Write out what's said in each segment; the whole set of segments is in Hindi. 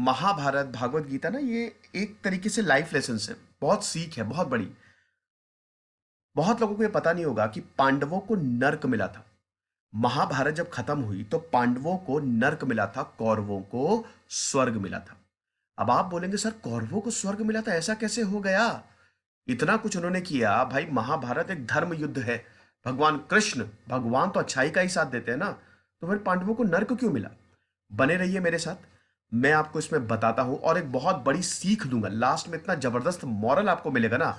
महाभारत भागवत गीता ना, ये एक तरीके से लाइफ लेसन है। बहुत सीख है, बहुत बड़ी। बहुत लोगों को ये पता नहीं होगा कि पांडवों को नर्क मिला था। महाभारत जब खत्म हुई तो पांडवों को नर्क मिला था, कौरवों को स्वर्ग मिला था। अब आप बोलेंगे सर कौरवों को स्वर्ग मिला था, ऐसा कैसे हो गया? इतना कुछ उन्होंने किया भाई। महाभारत एक धर्म युद्ध है। भगवान कृष्ण, भगवान तो अच्छाई का ही साथ देते हैं ना, तो फिर पांडवों को नर्क क्यों मिला? बने रहिए मेरे साथ, मैं आपको इसमें बताता हूं और एक बहुत बड़ी सीख दूंगा। लास्ट में इतना जबरदस्त मॉरल आपको मिलेगा ना,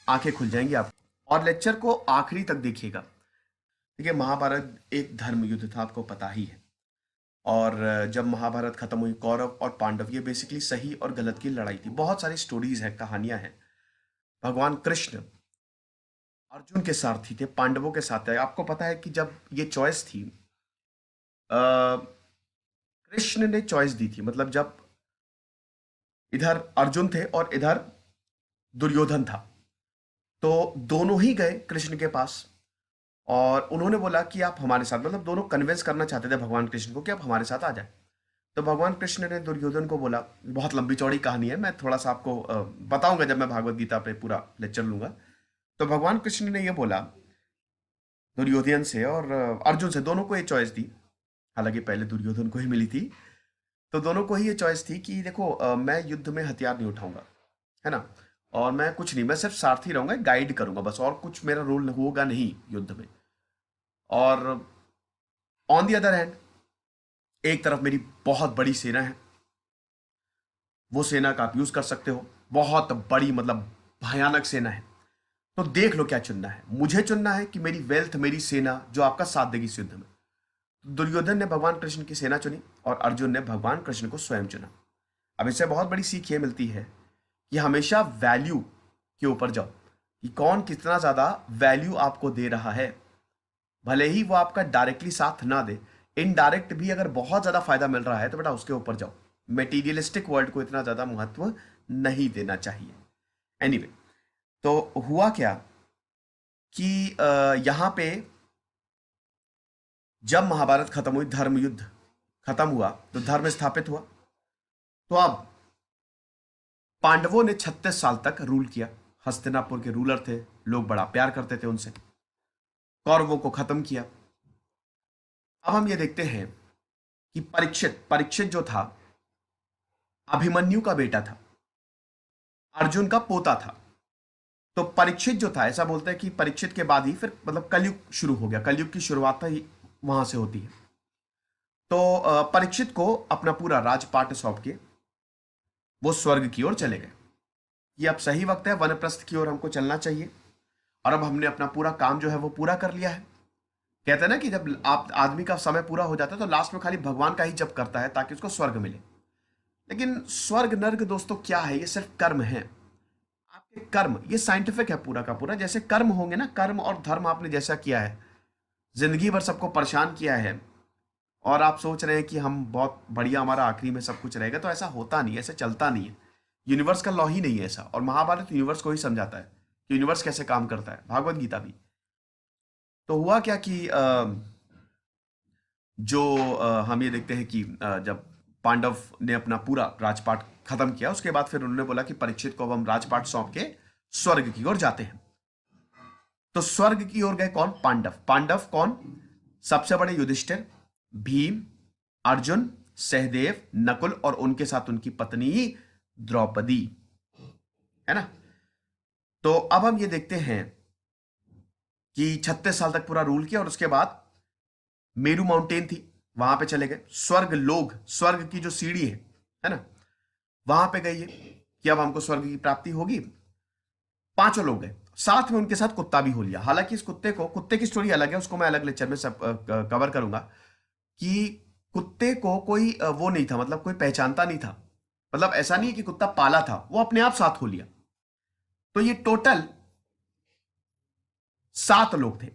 आंखें खुल जाएंगी आप। और लेक्चर को आखिरी तक देखिएगा। देखिए, महाभारत एक धर्म युद्ध था, आपको पता ही है। और जब महाभारत खत्म हुई, कौरव और पांडव, ये बेसिकली सही और गलत की लड़ाई थी। बहुत सारी स्टोरीज है, कहानियां हैं। भगवान कृष्ण अर्जुन के सारथी थे, पांडवों के साथ थे। आपको पता है कि जब ये चॉइस थी, कृष्ण ने चॉइस दी थी। मतलब जब इधर अर्जुन थे और इधर दुर्योधन था, तो दोनों ही गए कृष्ण के पास और उन्होंने बोला कि आप हमारे साथ, मतलब दोनों कन्विंस करना चाहते थे भगवान कृष्ण को कि आप हमारे साथ आ जाए। तो भगवान कृष्ण ने दुर्योधन को बोला, बहुत लंबी चौड़ी कहानी है, मैं थोड़ा सा आपको बताऊंगा जब मैं भागवत गीता पे पूरा लेक्चर लूंगा। तो भगवान कृष्ण ने ये बोला दुर्योधन से और अर्जुन से, दोनों को ये चॉइस दी। हालांकि पहले दुर्योधन को ही मिली थी। तो दोनों को ही ये चॉइस थी कि देखो, मैं युद्ध में हथियार नहीं उठाऊंगा, है ना, और मैं कुछ नहीं, मैं सिर्फ सारथी रहूंगा, गाइड करूंगा बस, और कुछ मेरा रोल होगा नहीं युद्ध में। और ऑन दी अदर हैंड, एक तरफ मेरी बहुत बड़ी सेना है, वो सेना का आप यूज कर सकते हो, बहुत बड़ी, मतलब भयानक सेना है। तो देख लो क्या चुनना है। मुझे चुनना है कि मेरी वेल्थ, मेरी सेना जो आपका साथ देगी इस युद्ध में। दुर्योधन ने भगवान कृष्ण की सेना चुनी और अर्जुन ने भगवान कृष्ण को स्वयं चुना। अब इससे बहुत बड़ी सीख ये मिलती है कि हमेशा वैल्यू के ऊपर जाओ, कि कौन कितना ज्यादा वैल्यू आपको दे रहा है। भले ही वो आपका डायरेक्टली साथ ना दे, इनडायरेक्ट भी अगर बहुत ज्यादा फायदा मिल रहा है तो बेटा उसके ऊपर जाओ। मेटीरियलिस्टिक वर्ल्ड को इतना ज्यादा महत्व नहीं देना चाहिए। एनीवे, तो हुआ क्या कि यहां पे जब महाभारत खत्म हुई, धर्म युद्ध खत्म हुआ, तो धर्म स्थापित हुआ। तो अब पांडवों ने 36 साल तक रूल किया। हस्तिनापुर के रूलर थे, लोग बड़ा प्यार करते थे उनसे। कौरवों को खत्म किया। अब हम ये देखते हैं कि परीक्षित परीक्षित जो था, अभिमन्यु का बेटा था, अर्जुन का पोता था। तो परीक्षित जो था, ऐसा बोलते हैं कि परीक्षित के बाद ही फिर मतलब कलयुग शुरू हो गया। कलयुग की शुरुआत ही वहां से होती है। तो परीक्षित को अपना पूरा राजपाट सौंप के वो स्वर्ग की ओर चले गए। ये अब सही वक्त है, वनप्रस्थ की ओर हमको चलना चाहिए। और अब हमने अपना पूरा काम जो है वो पूरा कर लिया है। कहते हैं ना कि जब आप आदमी का समय पूरा हो जाता है तो लास्ट में खाली भगवान का ही जप करता है ताकि उसको स्वर्ग मिले। लेकिन स्वर्ग नर्क दोस्तों क्या है? ये सिर्फ कर्म है। आपके कर्म, ये साइंटिफिक है पूरा का पूरा। जैसे कर्म होंगे ना, कर्म और धर्म आपने जैसा किया है, जिंदगी भर सबको परेशान किया है, और आप सोच रहे हैं कि हम बहुत बढ़िया, हमारा आखिरी में सब कुछ रहेगा, तो ऐसा होता नहीं है, ऐसा चलता नहीं है। यूनिवर्स का लॉ ही नहीं है ऐसा। और महाभारत यूनिवर्स को ही समझाता है कि यूनिवर्स कैसे काम करता है, भागवत गीता भी। तो हुआ क्या कि जो हम ये देखते हैं कि जब पांडव ने अपना पूरा राजपाट खत्म किया, उसके बाद फिर उन्होंने बोला कि परीक्षित को अब हम राजपाट सौंप के स्वर्ग की ओर जाते हैं। तो स्वर्ग की ओर गए कौन? पांडव। पांडव कौन? सबसे बड़े युधिष्ठिर, भीम, अर्जुन, सहदेव, नकुल और उनके साथ उनकी पत्नी द्रौपदी, है ना। तो अब हम ये देखते हैं कि 36 साल तक पूरा रूल किया और उसके बाद मेरू माउंटेन थी, वहां पे चले गए। स्वर्ग लोग, स्वर्ग की जो सीढ़ी है ना, वहां पे गई है कि अब हमको स्वर्ग की प्राप्ति होगी। पांचों लोग गए, साथ में उनके साथ कुत्ता भी हो लिया। हालांकि इस कुत्ते को, कुत्ते की स्टोरी अलग है, उसको मैं अलग लेक्चर में सब कवर करूंगा। कि कुत्ते को कोई वो नहीं था, मतलब कोई पहचानता नहीं था। मतलब ऐसा नहीं है कि कुत्ता पाला था, वो अपने आप साथ हो लिया। तो ये टोटल 7 लोग थे,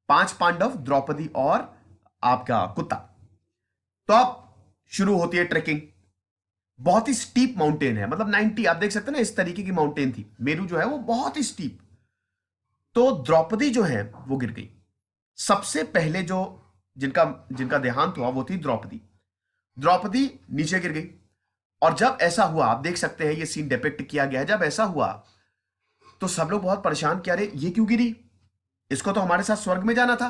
5 पांडव, द्रौपदी और आपका कुत्ता। तो अब शुरू होती है ट्रेकिंग। बहुत ही स्टीप माउंटेन है, मतलब 90, आप देख सकते हैं ना, इस तरीके की माउंटेन थी। मेरू जो है वो बहुत ही स्टीप। तो द्रौपदी जो है वो गिर गई। सबसे पहले जो जिनका जिनका देहांत हुआ वो थी द्रौपदी। द्रौपदी नीचे गिर गई और जब ऐसा हुआ, आप देख सकते हैं ये सीन डिपिक्ट किया गया है, जब ऐसा हुआ तो सब लोग बहुत परेशान कि अरे ये क्यों गिरी, इसको तो हमारे साथ स्वर्ग में जाना था,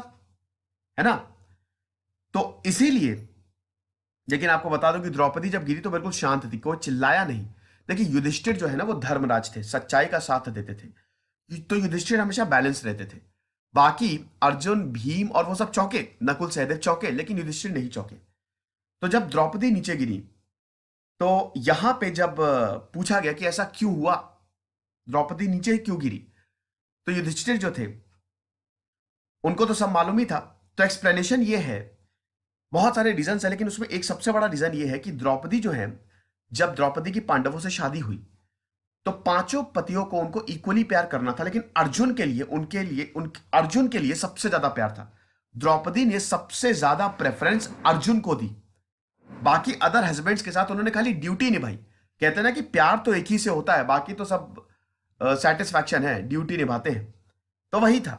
है ना। तो इसीलिए, लेकिन आपको बता दूं कि द्रौपदी जब गिरी तो बिल्कुल शांत थी, कोई चिल्लाया नहीं। देखिए युधिष्ठिर जो है ना वो धर्मराज थे, सच्चाई का साथ देते थे, तो युधिष्ठिर हमेशा बैलेंस रहते थे। बाकी अर्जुन, भीम और वो सब चौके, नकुल सहदेव चौके, लेकिन युधिष्ठिर नहीं चौके। तो जब द्रौपदी नीचे गिरी तो यहां पे जब पूछा गया कि ऐसा क्यों हुआ, द्रौपदी नीचे क्यों गिरी, तो युधिष्ठिर जो थे उनको तो सब मालूम ही था। तो एक्सप्लेनेशन ये है, बहुत सारे रीजन है लेकिन उसमें एक सबसे बड़ा रीजन ये है कि द्रौपदी जो है, जब द्रौपदी की पांडवों से शादी हुई तो पांचों पतियों को उनको इक्वली प्यार करना था, लेकिन अर्जुन के लिए, अर्जुन के लिए सबसे ज्यादा प्यार था। द्रौपदी ने सबसे ज्यादा प्रेफरेंस अर्जुन को दी। बाकी अदर हस्बैंड्स के साथ उन्होंने खाली ड्यूटी निभाई। कहते हैं ना कि प्यार तो एक ही से होता है, बाकी तो सब सेटिस्फैक्शन है, ड्यूटी निभाते हैं, तो वही था।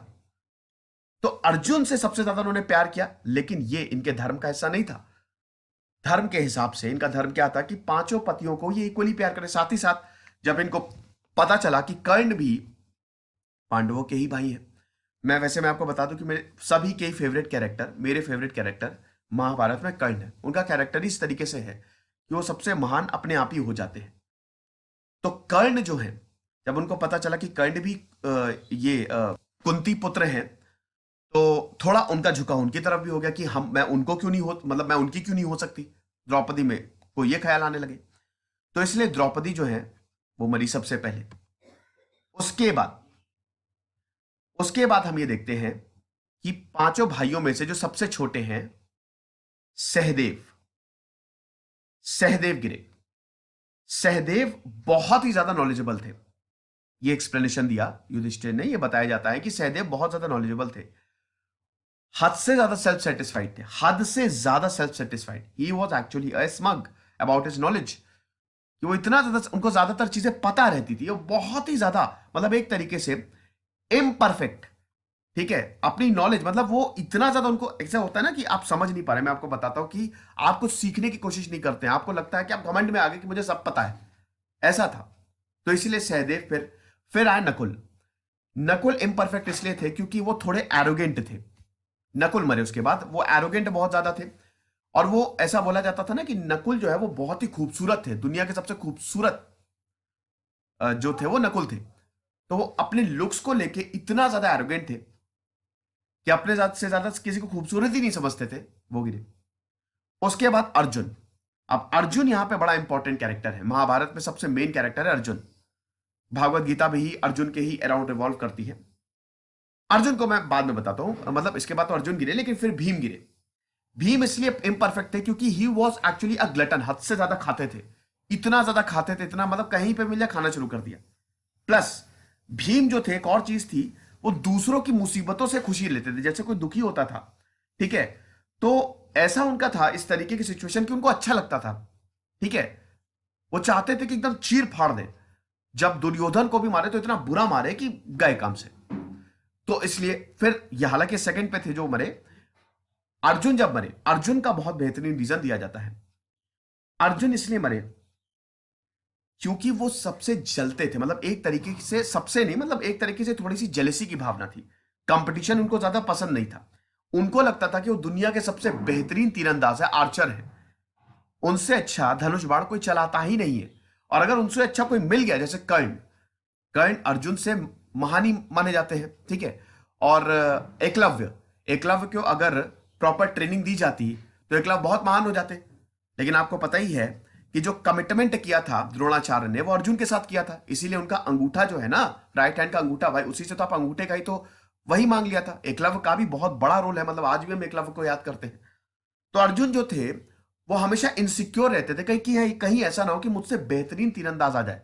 तो अर्जुन से सबसे ज्यादा उन्होंने प्यार किया, लेकिन ये इनके धर्म का हिस्सा नहीं था। धर्म के हिसाब से इनका धर्म क्या था कि पांचों पतियों को ये इक्वली प्यार करे। साथ ही साथ जब इनको पता चला कि कर्ण भी पांडवों के ही भाई हैं, मैं आपको बता दूं कि मेरे सभी के ही फेवरेट कैरेक्टर, मेरे फेवरेट कैरेक्टर महाभारत में कर्ण है। उनका कैरेक्टर ही इस तरीके से है कि वो सबसे महान अपने आप ही हो जाते हैं। तो कर्ण जो है, जब उनको पता चला कि कर्ण भी कुंती पुत्र हैं, तो थोड़ा उनका झुकाव उनकी तरफ भी हो गया कि हम, मैं उनको क्यों नहीं हो, मतलब मैं उनकी क्यों नहीं हो सकती द्रौपदी में, को ये ख्याल आने लगे। तो इसलिए द्रौपदी जो है वो मरी सबसे पहले। उसके बाद हम ये देखते हैं कि पांचों भाइयों में से जो सबसे छोटे हैं सहदेव, सहदेव गिरे। सहदेव बहुत ही ज्यादा नॉलेजेबल थे। ये एक्सप्लेनेशन दिया युधिष्ठिर ने, ये बताया जाता है कि सहदेव बहुत ज्यादा नॉलेजेबल थे, हद से ज्यादा सेल्फ सेटिस्फाइड थे, हद से ज्यादा self satisfied. He was actually a smug about his knowledge, कि वो इतना ज्यादा, उनको ज्यादातर चीजें पता रहती थी, वो बहुत ही ज्यादा, मतलब एक तरीके से इम्परफेक्ट, ठीक है, अपनी नॉलेज, मतलब वो इतना ज्यादा, उनको ऐसा होता है ना कि आप समझ नहीं पा रहे। मैं आपको बताता हूं कि आप कुछ सीखने की कोशिश नहीं करते हैं, आपको लगता है कि आप घमंड में आ गए कि मुझे सब पता है, ऐसा था। तो इसीलिए सहदेव, फिर आए नकुल। नकुल इम्परफेक्ट इसलिए थे क्योंकि वो थोड़े एरोगेंट थे। नकुल मरे उसके बाद, वो एरोगेंट बहुत ज्यादा थे, और वो ऐसा बोला जाता था ना कि नकुल जो है वो बहुत ही खूबसूरत थे, दुनिया के सबसे खूबसूरत जो थे वो नकुल थे। तो वो अपने लुक्स को लेके इतना ज्यादा एरोगेंट थे कि अपने से ज्यादा किसी को खूबसूरत ही नहीं समझते थे, वो गिरे। उसके बाद अर्जुन। अब अर्जुन यहां पे बड़ा इंपॉर्टेंट कैरेक्टर है, महाभारत में सबसे मेन कैरेक्टर है अर्जुन। भागवत गीता भी अर्जुन के ही अराउंड रिवॉल्व करती है। अर्जुन को मैं बाद में बताता हूं, मतलब इसके बाद तो अर्जुन गिरे, लेकिन फिर भीम गिरे। भीम इसलिए इम्परफेक्ट थे क्योंकि he was actually a glutton, हद से ज्यादा खाते थे, इतना ज्यादा खाते थे, इतना मतलब कहीं पे मिल जाए खाना शुरू कर दिया। प्लस भीम जो थे, एक और चीज थी, वो दूसरों की मुसीबतों से खुशी लेते थे। जैसे कोई दुखी होता था, ठीक है, तो ऐसा उनका था, इस तरीके की सिचुएशन कि उनको अच्छा लगता था, ठीक है, वो चाहते थे कि एकदम चीर फाड़ दे। जब दुर्योधन को भी मारे तो इतना बुरा मारे कि गए काम से। तो इसलिए फिर ये, हालांकि सेकंड पे थे जो मरे, अर्जुन जब मरे, अर्जुन का बहुत बेहतरीन रीजन दिया जाता है। अर्जुन इसलिए मरे क्योंकि वो सबसे जलते थे, मतलब एक तरीके से, सबसे नहीं, मतलब एक तरीके से थोड़ी सी जेलसी की भावना थी। कंपटीशन उनको ज्यादा पसंद नहीं था। उनको लगता था कि वो दुनिया के सबसे बेहतरीन तीरंदाज है, आर्चर है, उनसे अच्छा धनुष बाण कोई चलाता ही नहीं है। और अगर उनसे अच्छा कोई मिल गया, जैसे कर्ण, कर्ण अर्जुन से महान ही माने जाते हैं, ठीक है। और एकलव्य, एकलव्य को अगर प्रॉपर ट्रेनिंग दी जाती तो एकलव्य बहुत महान हो जाते। लेकिन आपको पता ही है कि जो कमिटमेंट किया था द्रोणाचार्य ने, वो अर्जुन के साथ किया था, इसीलिए उनका अंगूठा जो है ना, राइट हैंड का अंगूठा, भाई उसी से तो आप अंगूठे का ही तो वही मांग लिया था। एकलव्य का भी बहुत बड़ा रोल है, मतलब आज भी हम एकलव्य को याद करते हैं। तो अर्जुन जो थे वो हमेशा इनसिक्योर रहते थे, कहीं ऐसा ना हो कि मुझसे बेहतरीन तीरंदाज आ जाए,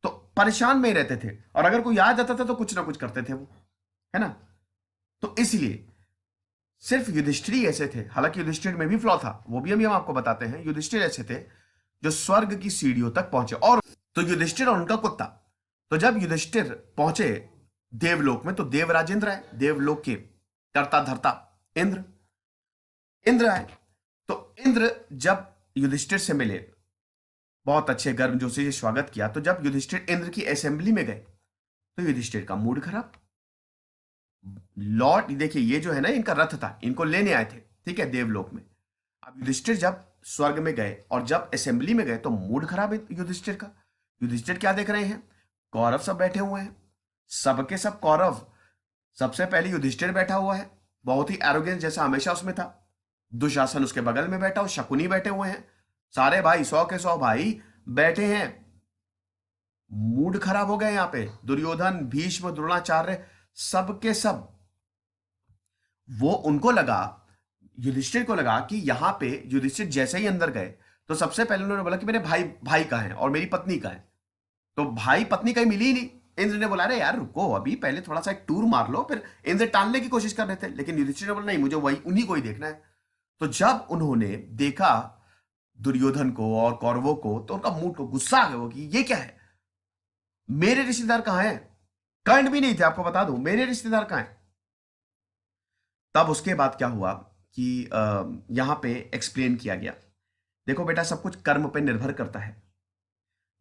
तो परेशान में ही रहते थे। और अगर कोई आ जाता था तो कुछ ना कुछ करते थे वो, है ना। तो इसलिए सिर्फ युधिष्ठिर ही ऐसे थे, हालांकि युधिष्ठिर में भी फ्लॉ था, वो भी हम आपको बताते हैं। युधिष्ठिर ऐसे थे जो स्वर्ग की सीढ़ियों तक पहुंचे। और तो युधिष्ठिर और उनका कुत्ता, तो जब युधिष्ठिर पहुंचे देवलोक में, तो देवराजेंद्र आए, देवलोक के कर्ता धर्ता इंद्र, इंद्र आए। तो इंद्र जब युधिष्ठिर से मिले बहुत अच्छे गर्मजोशी से स्वागत किया। तो जब युधिष्ठिर इंद्र की असेंबली में गए तो युधिष्ठिर का मूड खराब। लॉर्ड देखिए, ये जो है ना, इनका रथ था, इनको लेने आए थे, ठीक है, देवलोक में। अब युधिष्ठिर जब स्वर्ग में गए और जब असेंबली में गए तो मूड खराब है युधिष्ठिर का। युधिष्ठिर क्या देख रहे हैं? कौरव सब बैठे हुए हैं, सबके सब कौरव। सबसे पहले युधिष्ठिर बैठा हुआ है, बहुत ही एरोगेंस जैसा हमेशा उसमें था। दुशासन उसके बगल में बैठा हो, शकुनी बैठे हुए हैं, सारे भाई 100 के 100 भाई बैठे हैं। मूड खराब हो गया यहां पे। दुर्योधन, भीष्म, द्रोणाचार्य, सबके सब। वो उनको लगा, युधिष्ठिर को लगा कि यहां पे युधिष्ठिर जैसे ही अंदर गए तो सबसे पहले उन्होंने बोला कि मेरे भाई भाई कहाँ है और मेरी पत्नी कहाँ है। तो भाई पत्नी कहीं मिली ही नहीं। इंद्र ने बोला, अरे यार रुको, अभी पहले थोड़ा सा एक टूर मार लो। फिर इंद्र टालने की कोशिश कर रहे थे, लेकिन युधिष्ठिर ने बोला, नहीं, मुझे वही उन्हीं को ही देखना है। तो जब उन्होंने देखा दुर्योधन को और कौरवों को तो उनका मूड को गुस्सा आ गया वो कि ये क्या है, मेरे रिश्तेदार कहाँ हैं? कर्ण भी नहीं थे, आपको बता दूं, मेरे रिश्तेदार कहाँ हैं? तब उसके बाद क्या हुआ कि यहां पे एक्सप्लेन किया गया, देखो बेटा, सब कुछ कर्म पे निर्भर करता है।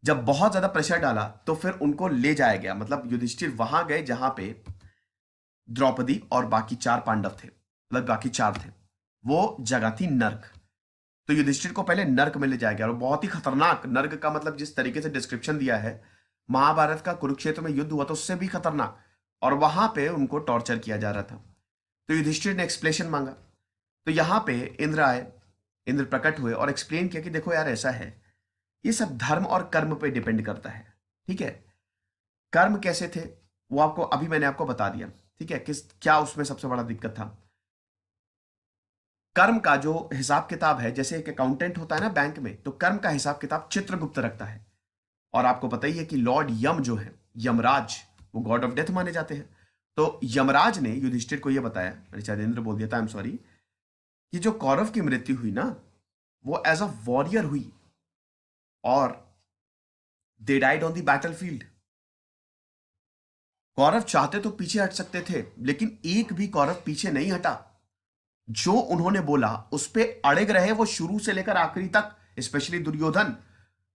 जब बहुत ज्यादा प्रेशर डाला तो फिर उनको ले जाया गया, मतलब युधिष्ठिर वहां गए जहां पे द्रौपदी और बाकी 4 पांडव थे, मतलब बाकी 4 थे। वो जगह थी नर्क। तो युधिष्ठिर को पहले नर्क में ले जाया गया, और बहुत ही खतरनाक नर्क का मतलब जिस तरीके से डिस्क्रिप्शन दिया है, महाभारत का कुरुक्षेत्र में युद्ध हुआ तो उससे भी खतरनाक। और वहां पे उनको टॉर्चर किया जा रहा था। तो युधिष्ठिर ने एक्सप्लेनेशन मांगा। तो यहां पे इंद्र आए, इंद्र प्रकट हुए और एक्सप्लेन किया कि देखो यार, ऐसा है, ये सब धर्म और कर्म पे डिपेंड करता है, ठीक है। कर्म कैसे थे वो आपको अभी मैंने आपको बता दिया, ठीक है, किस क्या उसमें सबसे बड़ा दिक्कत था। कर्म का जो हिसाब किताब है, जैसे एक अकाउंटेंट होता है ना बैंक में, तो कर्म का हिसाब किताब चित्रगुप्त रखता है। और आपको पता ही है कि लॉर्ड यम जो है, यमराज, वो गॉड ऑफ डेथ माने जाते हैं। तो यमराज ने युधिष्ठिर को यह बताया, मैंने शायद इंद्र बोल दिया था, आई एम सॉरी, कि जो कौरव की मृत्यु हुई ना, वो एज अ वॉरियर हुई, और they died on the battlefield. Kaurava चाहते तो पीछे हट सकते थे, लेकिन एक भी कौरव पीछे नहीं हटा। जो उन्होंने बोला उस पे अड़िग रहे वो, शुरू से लेकर आखिरी तक, स्पेशली दुर्योधन।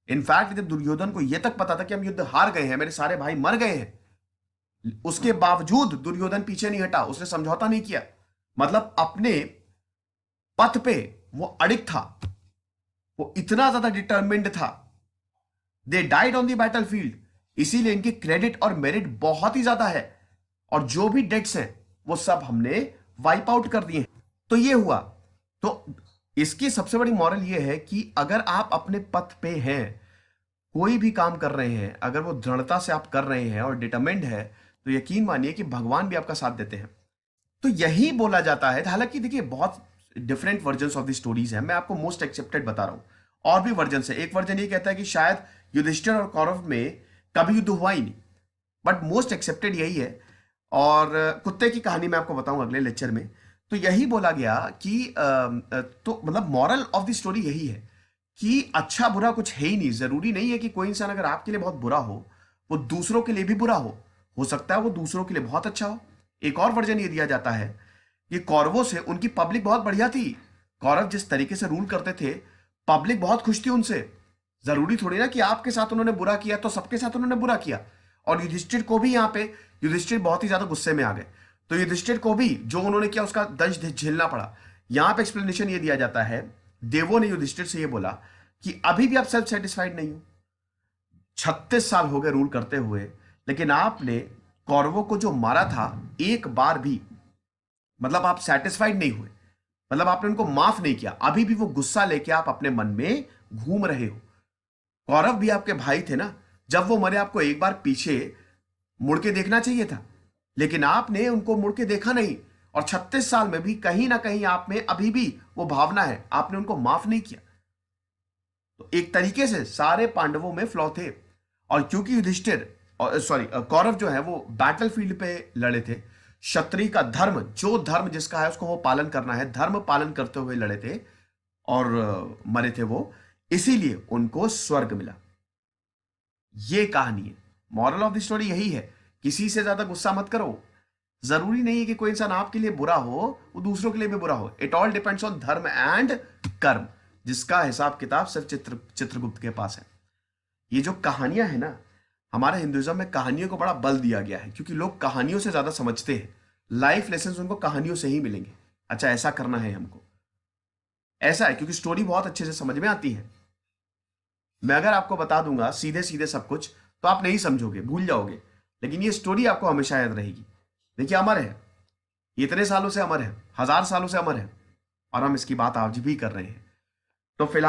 इनफैक्ट जब दुर्योधन को यह तक पता था कि हम युद्ध हार गए हैं, मेरे सारे भाई मर गए हैं, उसके बावजूद दुर्योधन पीछे नहीं हटा, उसने समझौता नहीं किया। मतलब अपने पथ पे वो अड़िग था, वो इतना ज्यादा डिटरमिन्ड था। दे डाइड ऑन द बैटलफील्ड, इसीलिए इनकी क्रेडिट और मेरिट बहुत ही ज्यादा है। और जो भी डेट्स हैं वो सब हमने वाइप आउट कर दिए हैं। तो ये हुआ। तो इसकी सबसे बड़ी मॉरल ये है कि अगर आप अपने पथ पे हैं, कोई भी काम कर रहे हैं, अगर वो दृढ़ता से आप कर रहे हैं और डिटरमिन्ड है, तो यकीन मानिए कि भगवान भी आपका साथ देते हैं। तो यही बोला जाता है। हालांकि देखिए, बहुत different version of the stories है, मैं आपको मोस्ट एक्सेप्टेड बता रहा हूं। और भी वर्जन है। एक वर्जन ये कहता है कि शायद युधिष्ठिर और कौरव में कभी युद्ध हुआ ही नहीं, बट मोस्ट एक्सेप्टेड यही है। और कुत्ते की कहानी मैं आपको बताऊं अगले लेक्चर में। तो यही बोला गया कि तो मतलब मॉरल ऑफ द स्टोरी यही है कि अच्छा बुरा कुछ है ही नहीं। जरूरी नहीं है कि कोई इंसान अगर आपके लिए बहुत बुरा हो, वो दूसरों के लिए भी बुरा हो सकता है वो दूसरों के लिए बहुत अच्छा हो। एक और वर्जन ये दिया जाता है कि कौरवों से उनकी पब्लिक बहुत बढ़िया थी। कौरव जिस तरीके से रूल करते थे, पब्लिक बहुत खुश थी उनसे। जरूरी थोड़ी ना कि आपके साथ उन्होंने बुरा किया तो सबके साथ उन्होंने बुरा किया। और युधिष्ठिर को भी यहाँ पे, युधिष्ठिर बहुत ही ज्यादा गुस्से में आ गए, तो युधिष्ठिर को भी जो उन्होंने किया उसका दंश झेलना पड़ा। यहां पे एक्सप्लेनेशन ये दिया जाता है, देवों ने युधिष्ठिर से ये बोला कि अभी भी आप सेल्फ सेटिस्फाइड नहीं हो, 36 साल हो गए रूल करते हुए, लेकिन आपने कौरवों को जो मारा था एक बार भी, मतलब आप सेटिस्फाइड नहीं हुए, मतलब आपने उनको माफ नहीं किया। अभी भी वो गुस्सा लेके आप अपने मन में घूम रहे हो। कौरव भी आपके भाई थे ना, जब वो मरे आपको एक बार पीछे मुड़ के देखना चाहिए था, लेकिन आपने उनको मुड़ के देखा नहीं। और 36 साल में भी कहीं ना कहीं आप में अभी भी वो भावना है, आपने उनको माफ नहीं किया। तो एक तरीके से सारे पांडवों में फ्लॉ थे। और क्योंकि युधिष्ठिर और सॉरी कौरव जो है वो बैटलफील्ड पे लड़े थे, क्षत्रिय का धर्म, जो धर्म जिसका है उसको वो पालन करना है, धर्म पालन करते हुए लड़े थे और मरे थे वो, इसीलिए उनको स्वर्ग मिला। ये कहानी है। मॉरल ऑफ द स्टोरी यही है, किसी से ज्यादा गुस्सा मत करो। जरूरी नहीं है कि कोई इंसान आपके लिए बुरा हो वो दूसरों के लिए भी बुरा हो। इट ऑल डिपेंड्स ऑन धर्म एंड कर्म, जिसका हिसाब किताब सिर्फ चित्रगुप्त के पास है। ये जो कहानियां हैं ना, हमारे हिंदुइज्म में कहानियों को बड़ा बल दिया गया है, क्योंकि लोग कहानियों से ज्यादा समझते हैं। लाइफ लेसन उनको कहानियों से ही मिलेंगे। अच्छा, ऐसा करना है हमको, ऐसा है, क्योंकि स्टोरी बहुत अच्छे से समझ में आती है। मैं अगर आपको बता दूंगा सीधे सीधे सब कुछ, तो आप नहीं समझोगे, भूल जाओगे। लेकिन ये स्टोरी आपको हमेशा याद रहेगी। देखिए, अमर है, ये इतने सालों से अमर है, 1000 सालों से अमर है, और हम इसकी बात आज भी कर रहे हैं। तो फिलहाल